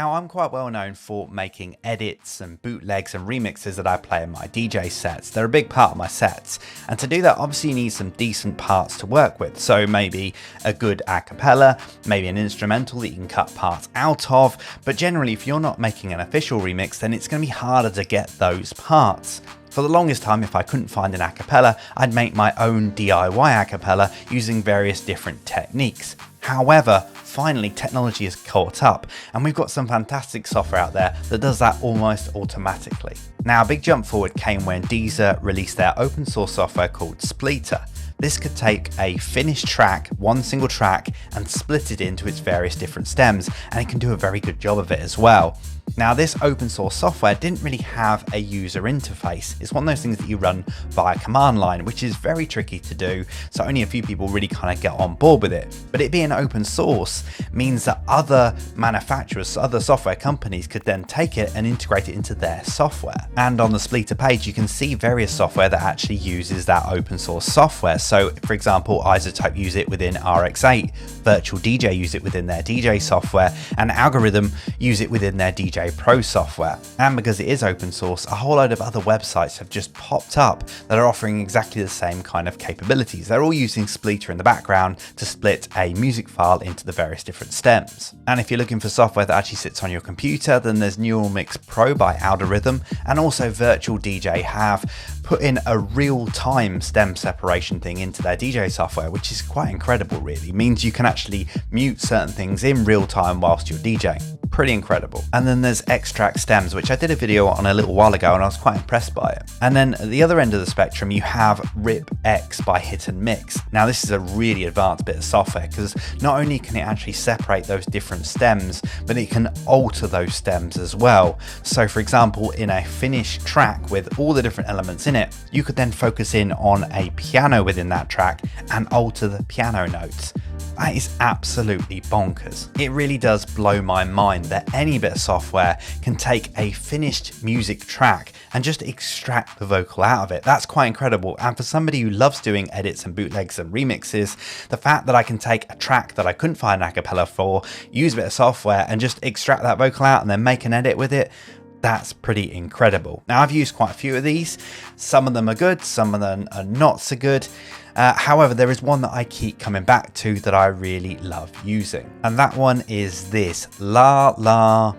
Now, I'm quite well known for making edits and bootlegs and remixes that I play in my DJ sets. They're a big part of my sets. And to do that, obviously you need some decent parts to work with. So maybe a good acapella, maybe an instrumental that you can cut parts out of. But generally, if you're not making an official remix, then it's going to be harder to get those parts. For the longest time, if I couldn't find an acapella, I'd make my own DIY acapella using various different techniques. However, finally technology has caught up and we've got some fantastic software out there that does that almost automatically. Now, a big jump forward came when Deezer released their open source software called Splitter. This could take a finished track, one single track, and split it into its various different stems, and it can do a very good job of it as well. Now, this open source software didn't really have a user interface. It's one of those things that you run via command line, which is very tricky to do, so only a few people really kind of get on board with it. But it being open source means that other manufacturers, other software companies could then take it and integrate it into their software. And on the Splitter page, you can see various software that actually uses that open source software. So for example, Isotope use it within RX8, Virtual DJ use it within their DJ software, and Algorithm use it within their DJ Pro software. And because it is open source, a whole load of other websites have just popped up that are offering exactly the same kind of capabilities. They're all using Splitter in the background to split a music file into the various different stems. And if you're looking for software that actually sits on your computer, then there's Neural Mix Pro by Algorithm, and also Virtual DJ have put in a real-time stem separation thing into their DJ software, which is quite incredible really. It means you can actually mute certain things in real time whilst you're DJing. Pretty incredible. And then there's Extract Stems, which I did a video on a little while ago and I was quite impressed by it. And then at the other end of the spectrum, you have Rip X by Hit and Mix. Now this is a really advanced bit of software because not only can it actually separate those different stems, but it can alter those stems as well. So for example, in a finished track with all the different elements in it, you could then focus in on a piano within that track and alter the piano notes. That is absolutely bonkers. It really does blow my mind that any bit of software can take a finished music track and just extract the vocal out of it. That's quite incredible. And for somebody who loves doing edits and bootlegs and remixes, the fact that I can take a track that I couldn't find an acapella for, use a bit of software and just extract that vocal out and then make an edit with it, that's pretty incredible. Now, I've used quite a few of these. Some of them are good, some of them are not so good. However, there is one that I keep coming back to that I really love using. And that one is this LaLaL.ai,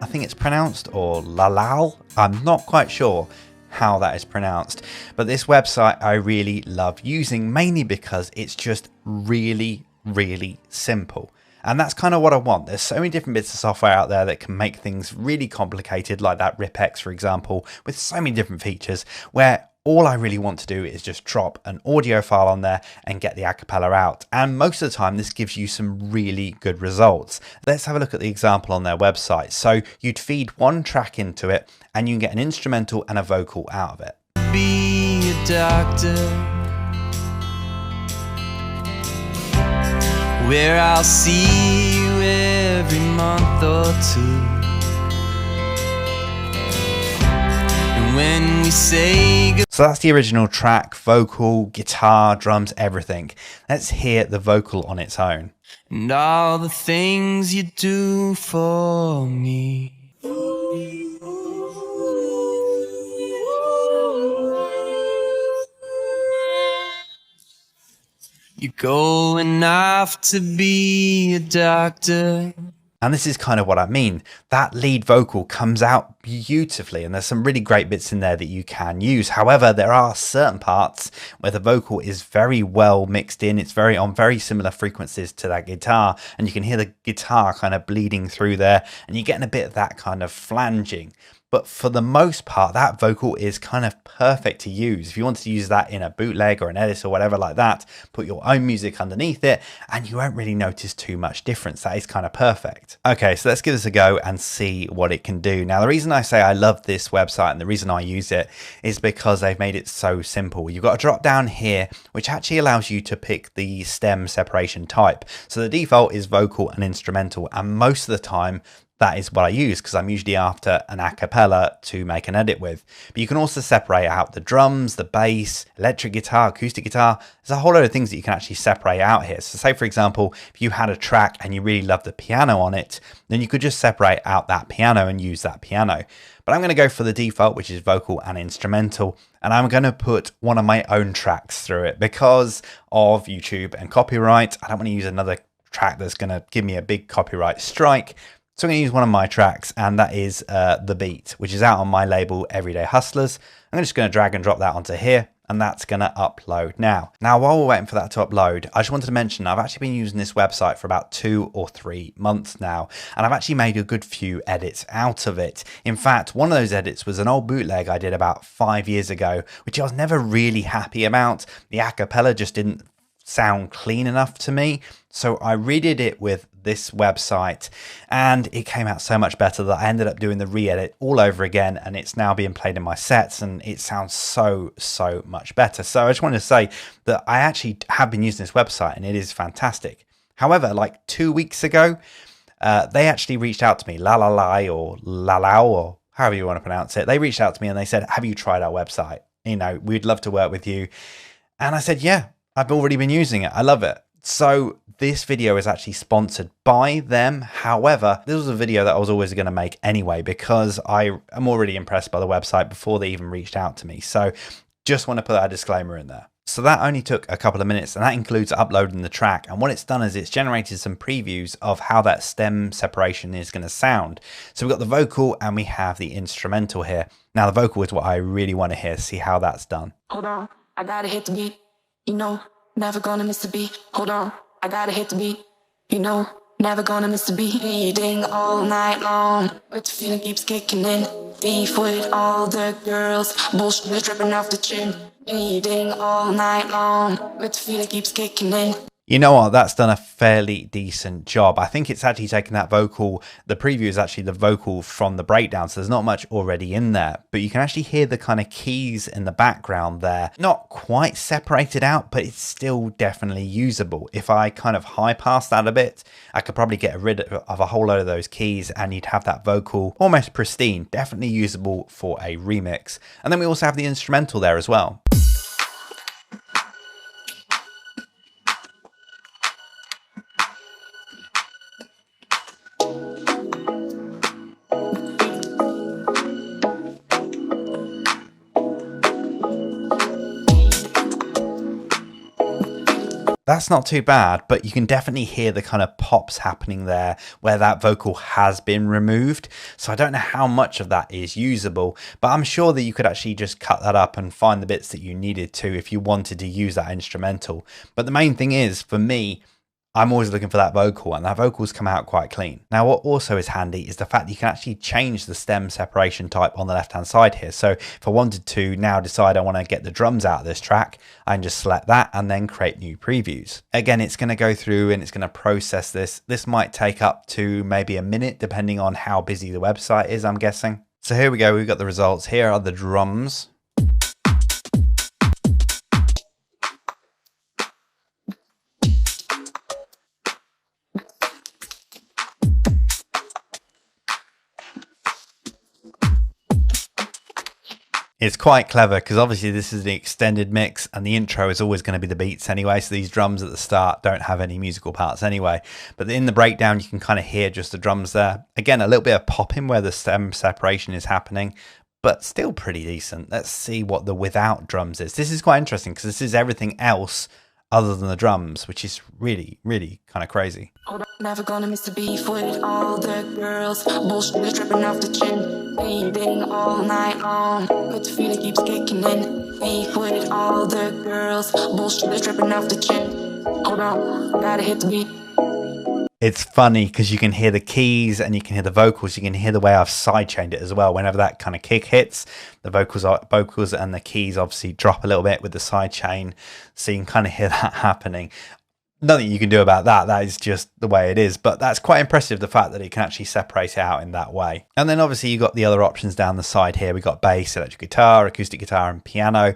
I think it's pronounced, or LaLaL. I'm not quite sure how that is pronounced. But this website I really love using, mainly because it's just really, really simple. And that's kind of what I want. There's so many different bits of software out there that can make things really complicated, like that RipX, for example, with so many different features, where all I really want to do is just drop an audio file on there and get the acapella out. And most of the time, this gives you some really good results. Let's have a look at the example on their website. So you'd feed one track into it and you can get an instrumental and a vocal out of it. Be a doctor, where I'll see you every month or two. And when we say goodbye. So that's the original track, vocal, guitar, drums, everything. Let's hear the vocal on its own. And all the things you do for me. You're going off to be a doctor. And this is kind of what I mean. That lead vocal comes out beautifully and there's some really great bits in there that you can use. However, there are certain parts where the vocal is very well mixed in. It's on very similar frequencies to that guitar, and you can hear the guitar kind of bleeding through there and you're getting a bit of that kind of flanging. But for the most part, that vocal is kind of perfect to use. If you want to use that in a bootleg or an edit or whatever like that, put your own music underneath it and you won't really notice too much difference. That is kind of perfect. Okay, so let's give this a go and see what it can do. Now, the reason I say I love this website and the reason I use it is because they've made it so simple. You've got a drop down here, which actually allows you to pick the stem separation type. So the default is vocal and instrumental, and most of the time, that is what I use because I'm usually after an acapella to make an edit with. But you can also separate out the drums, the bass, electric guitar, acoustic guitar. There's a whole load of things that you can actually separate out here. So say, for example, if you had a track and you really love the piano on it, then you could just separate out that piano and use that piano. But I'm going to go for the default, which is vocal and instrumental. And I'm going to put one of my own tracks through it because of YouTube and copyright. I don't want to use another track that's going to give me a big copyright strike. So I'm going to use one of my tracks, and that is The Beat, which is out on my label Everyday Hustlers. I'm just going to drag and drop that onto here, and that's going to upload now. Now, while we're waiting for that to upload, I just wanted to mention I've actually been using this website for about 2 or 3 months now, and I've actually made a good few edits out of it. In fact, one of those edits was an old bootleg I did about 5 years ago, which I was never really happy about. The acapella just didn't sound clean enough to me, so I redid it with this website and it came out so much better that I ended up doing the re-edit all over again, and it's now being played in my sets and it sounds so much better. So I just wanted to say that I actually have been using this website and it is fantastic. However, like 2 weeks ago, they actually reached out to me, LaLaL or LaLaL or however you want to pronounce it. They reached out to me and they said, have you tried our website? You know, we'd love to work with you. And I said, yeah, I've already been using it. I love it. So this video is actually sponsored by them. However, this was a video that I was always going to make anyway because I am already impressed by the website before they even reached out to me. So just want to put that disclaimer in there. So that only took a couple of minutes, and that includes uploading the track. And what it's done is it's generated some previews of how that stem separation is going to sound. So we've got the vocal and we have the instrumental here. Now the vocal is what I really want to hear, see how that's done. Hold on, I gotta hit the beat. You know, never gonna miss the beat. Hold on, I gotta hit the beat. You know, never gonna miss the beat. Reading all night long, but the feeling keeps kicking in. Beef with all the girls, bullshit is dripping off the chin. Reading all night long, but the feeling keeps kicking in. You know what, that's done a fairly decent job. I think it's actually taken that vocal, the preview is actually the vocal from the breakdown, so there's not much already in there, but you can actually hear the kind of keys in the background there. Not quite separated out, but it's still definitely usable. If I kind of high pass that a bit, I could probably get rid of a whole load of those keys and you'd have that vocal almost pristine, definitely usable for a remix. And then we also have the instrumental there as well. That's not too bad, but you can definitely hear the kind of pops happening there where that vocal has been removed. So I don't know how much of that is usable, but I'm sure that you could actually just cut that up and find the bits that you needed to if you wanted to use that instrumental. But the main thing is, for me, I'm always looking for that vocal, and that vocals come out quite clean. Now, what also is handy is the fact that you can actually change the stem separation type on the left-hand side here. So if I wanted to now decide I want to get the drums out of this track, I can just select that and then create new previews. Again, it's going to go through and it's going to process this. This might take up to maybe a minute, depending on how busy the website is, I'm guessing. So here we go. We've got the results. Here are the drums. It's quite clever because obviously this is the extended mix and the intro is always going to be the beats anyway. So these drums at the start don't have any musical parts anyway. But in the breakdown, you can kind of hear just the drums there. Again, a little bit of popping where the stem separation is happening, but still pretty decent. Let's see what the without drums is. This is quite interesting because this is everything else other than the drums, which is really kind of crazy. Never gonna miss the beef with all the girls, bullshit is dripping off the chin. Reading all night long, but the feeling keeps kicking in. Beef with all the girls, bullshit is dripping off the chin. Hold on, gotta hit the beat. It's funny because you can hear the keys and you can hear the vocals. You can hear the way I've sidechained it as well. Whenever that kind of kick hits, the vocals and the keys obviously drop a little bit with the sidechain. So you can kind of hear that happening. Nothing you can do about that. That is just the way it is. But that's quite impressive, the fact that it can actually separate it out in that way. And then obviously you've got the other options down the side here. We've got bass, electric guitar, acoustic guitar, and piano.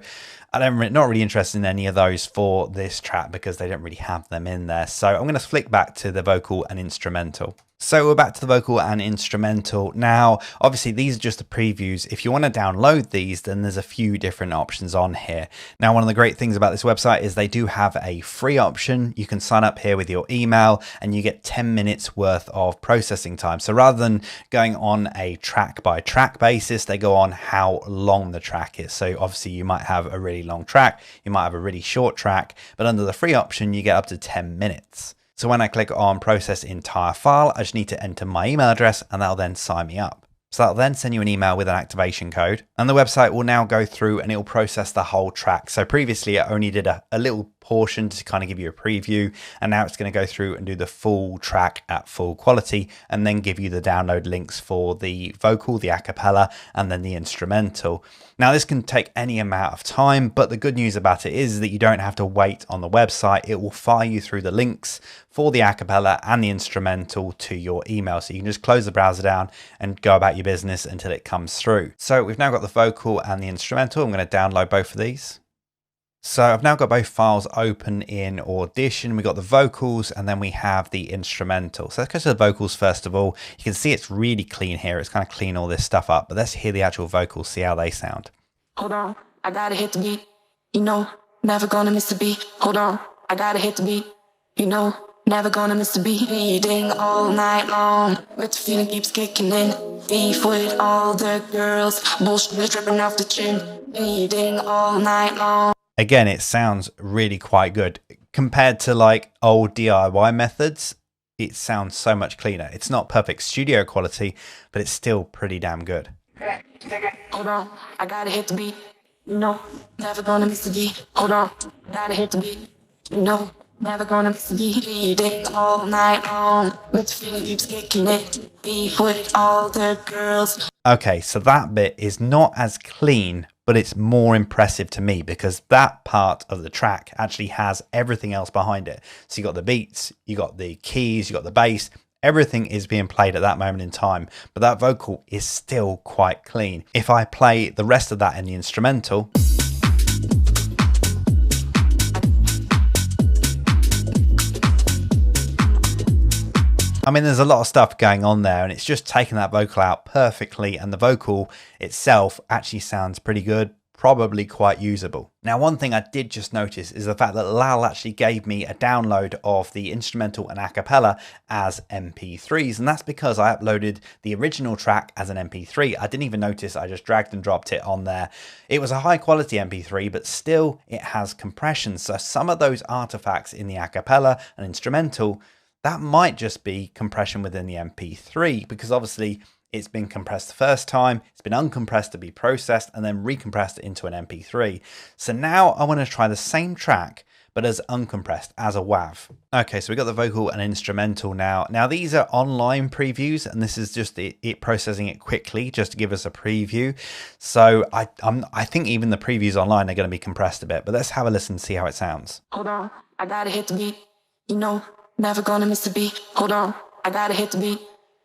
I'm not really interested in any of those for this track because they don't really have them in there. So I'm going to flick back to the vocal and instrumental. So we're back to the vocal and instrumental. Now, obviously these are just the previews. If you want to download these, then there's a few different options on here. Now, one of the great things about this website is they do have a free option. You can sign up here with your email and you get 10 minutes worth of processing time. So rather than going on a track by track basis, they go on how long the track is. So obviously you might have a really long track, you might have a really short track, but under the free option, you get up to 10 minutes. So when I click on process entire file, I just need to enter my email address and that'll then sign me up. So that'll then send you an email with an activation code, and the website will now go through and it'll process the whole track. So previously it only did a little portion to kind of give you a preview, and now it's going to go through and do the full track at full quality and then give you the download links for the vocal, the acapella, and then the instrumental. Now this can take any amount of time, but the good news about it is that you don't have to wait on the website. It will fire you through the links for the acapella and the instrumental to your email. So you can just close the browser down and go about your business until it comes through. So we've now got the vocal and the instrumental. I'm going to download both of these. So I've now got both files open in Audition. We've got the vocals and then we have the instrumental. So let's go to the vocals first of all. You can see it's really clean here. It's kind of clean all this stuff up, but let's hear the actual vocals, see how they sound. Hold on, I gotta hit the beat. You know, never gonna miss the beat. Hold on, I gotta hit the beat. You know, never gonna miss the beat. Reading all night long, but the feeling keeps kicking in. Beef with all the girls, bullshit dripping off the chin. Reading all night long. Again, it sounds really quite good. Compared to like old DIY methods, it sounds so much cleaner. It's not perfect studio quality, but it's still pretty damn good. Hold on, I gotta hit the beat. No, never gonna miss the beat. Hold on, gotta hit the beat. No, never gonna miss the beat. Reading all night long, but the feeling keeps kicking in. Beef with all the girls. Okay, so that bit is not as clean, but it's more impressive to me because that part of the track actually has everything else behind it. So you got the beats, you got the keys, you got the bass, everything is being played at that moment in time, but that vocal is still quite clean. If I play the rest of that in the instrumental, I mean, there's a lot of stuff going on there and it's just taking that vocal out perfectly, and the vocal itself actually sounds pretty good, probably quite usable. Now, one thing I did just notice is the fact that LaLaL actually gave me a download of the instrumental and acapella as MP3s, and that's because I uploaded the original track as an MP3. I didn't even notice, I just dragged and dropped it on there. It was a high quality MP3, but still it has compression. So some of those artifacts in the acapella and instrumental, that might just be compression within the MP3, because obviously it's been compressed the first time, it's been uncompressed to be processed, and then recompressed into an MP3. So now I want to try the same track, but as uncompressed, as a WAV. Okay, so we got the vocal and instrumental now. Now these are online previews, and this is just it processing it quickly just to give us a preview. So I think even the previews online are going to be compressed a bit, but let's have a listen and see how it sounds. Hold on, I gotta hit the beat. You know, never gonna miss the beat. Hold on, I gotta hit the beat.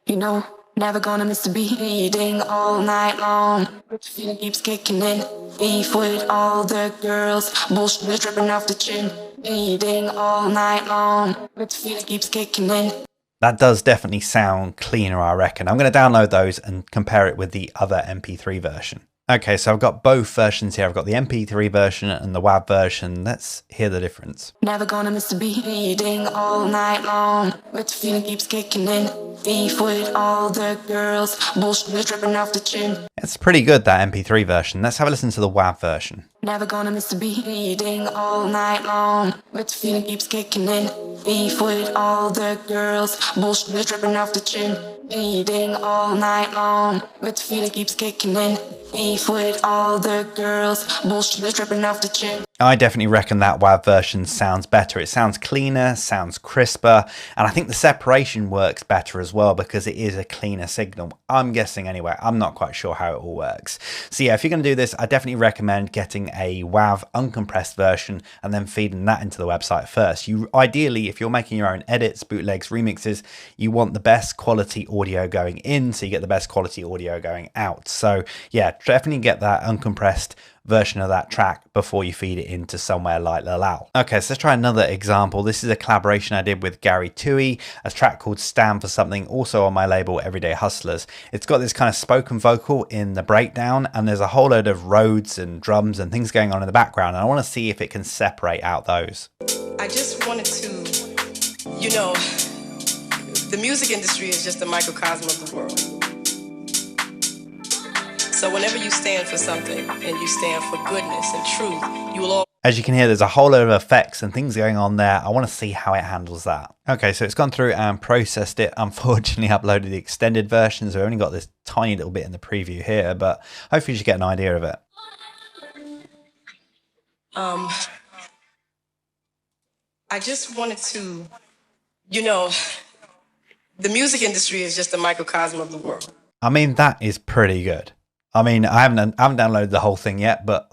You know, never gonna miss the beat. Reading all night long, but the feeling keeps kicking in. Beef with all the girls, bullshit dripping off the chin. Reading all night long, but the feeling keeps kicking in. That does definitely sound cleaner, I reckon. I'm going to download those and compare it with the other MP3 version. Okay, so I've got both versions here. I've got the MP3 version and the WAV version. Let's hear the difference. Never gonna miss the beat. Reading all night long, but the feeling keeps kicking in. Beef with all the girls, bullshit dripping off the chin. It's pretty good, that MP3 version. Let's have a listen to the WAV version. Never gonna miss the beat. Reading all night long, but the feeling keeps kicking in. Beef with all the girls, bullshit dripping off the chin. Reading all night long, but the feeling keeps kicking in. Beef with all the girls, bullshit dripping off the chin. I definitely reckon that WAV version sounds better. It sounds cleaner, sounds crisper, and I think the separation works better as well because it is a cleaner signal. I'm guessing anyway. I'm not quite sure how it all works. So yeah, if you're going to do this, I definitely recommend getting a WAV uncompressed version and then feeding that into the website first. You ideally, if you're making your own edits, bootlegs, remixes, you want the best quality audio going in, so you get the best quality audio going out. So yeah, definitely get that uncompressed version of that track before you feed it into somewhere like LaLaL. Okay, so let's try another example. This is a collaboration I did with Gary Toohey, a track called Stand for Something, also on my label Everyday Hustlers. It's got this kind of spoken vocal in the breakdown, and there's a whole load of Rhodes and drums and things going on in the background, and I want to see if it can separate out those. I just wanted to, you know, the music industry is just a microcosm of the world. So whenever you stand for something and you stand for goodness and truth, you will all... As you can hear, there's a whole load of effects and things going on there. I want to see how it handles that. Okay, so it's gone through and processed it. Unfortunately, uploaded the extended version, so we only got this tiny little bit in the preview here, but hopefully you should get an idea of it. I just wanted to, you know, the music industry is just a microcosm of the world. I mean, that is pretty good. I mean, I haven't downloaded the whole thing yet, but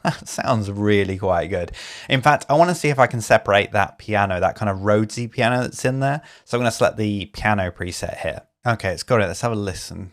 that sounds really quite good. In fact, I want to see if I can separate that piano, that kind of Rhodesy piano that's in there. So I'm going to select the piano preset here. Okay, it's got it. Let's have a listen.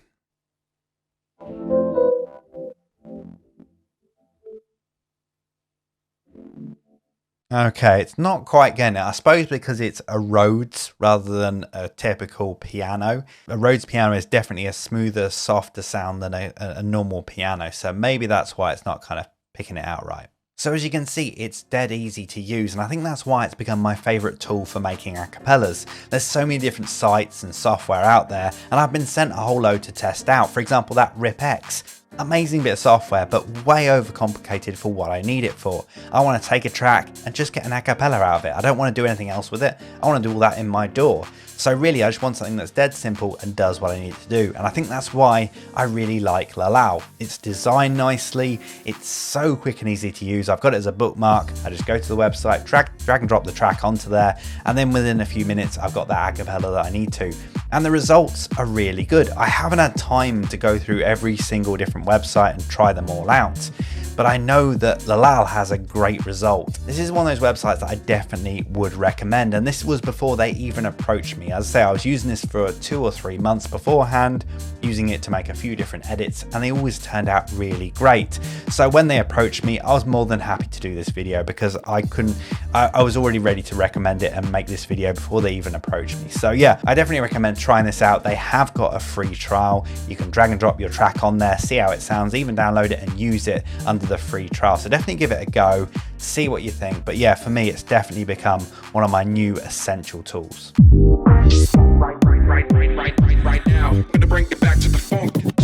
Okay, it's not quite getting it. I suppose because it's a Rhodes rather than a typical piano. A Rhodes piano is definitely a smoother, softer sound than a normal piano. So maybe that's why it's not kind of picking it out right. So as you can see, it's dead easy to use, and I think that's why it's become my favorite tool for making acapellas. There's so many different sites and software out there, and I've been sent a whole load to test out. For example, that RipX. Amazing bit of software, but way overcomplicated for what I need it for. I want to take a track and just get an acapella out of it. I don't want to do anything else with it. I want to do all that in my DAW. So really, I just want something that's dead simple and does what I need to do. And I think that's why I really like LaLaL. It's designed nicely. It's so quick and easy to use. I've got it as a bookmark. I just go to the website, drag and drop the track onto there. And then within a few minutes, I've got that acapella that I need to. And the results are really good. I haven't had time to go through every single different website and try them all out, but I know that LaLaL has a great result. This is one of those websites that I definitely would recommend, and this was before they even approached me. As I say, I was using this for 2 or 3 months beforehand, using it to make a few different edits, and they always turned out really great. So when they approached me, I was more than happy to do this video because I was already ready to recommend it and make this video before they even approached me. So yeah, I definitely recommend trying this out. They have got a free trial. You can drag and drop your track on there, see how it sounds, even download it and use it under the free trial. So definitely give it a go, see what you think. But yeah, for me, it's definitely become one of my new essential tools. Right now, gonna bring it back to the funk.